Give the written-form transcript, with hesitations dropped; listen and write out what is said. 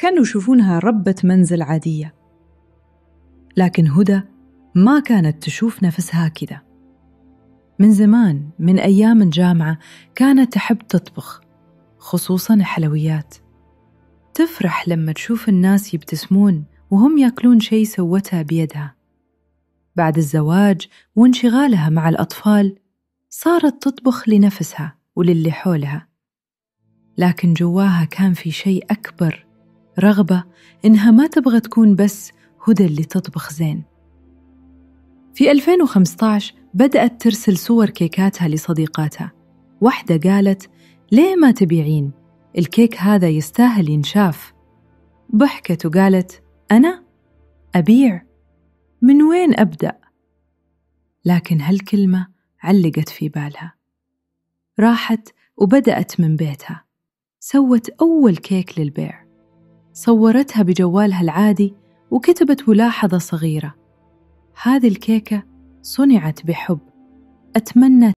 كانوا يشوفونها ربة منزل عادية. لكن هدى ما كانت تشوف نفسها كذا. من زمان، من أيام الجامعة، كانت تحب تطبخ، خصوصاً الحلويات. تفرح لما تشوف الناس يبتسمون وهم يأكلون شيء سوتها بيدها. بعد الزواج وانشغالها مع الأطفال، صارت تطبخ لنفسها وللي حولها. لكن جواها كان في شيء أكبر، رغبة إنها ما تبغى تكون بس هدى اللي تطبخ زين. في 2015 بدأت ترسل صور كيكاتها لصديقاتها. واحدة قالت: ليه ما تبيعين؟ الكيك هذا يستاهل ينشاف. ضحكت وقالت: أنا؟ أبيع؟ من وين أبدأ؟ لكن هالكلمة علقت في بالها. راحت وبدأت من بيتها. سوت أول كيك للبيع، صورتها بجوالها العادي وكتبت ملاحظة صغيرة: هذه الكيكة صنعت بحب، أتمنى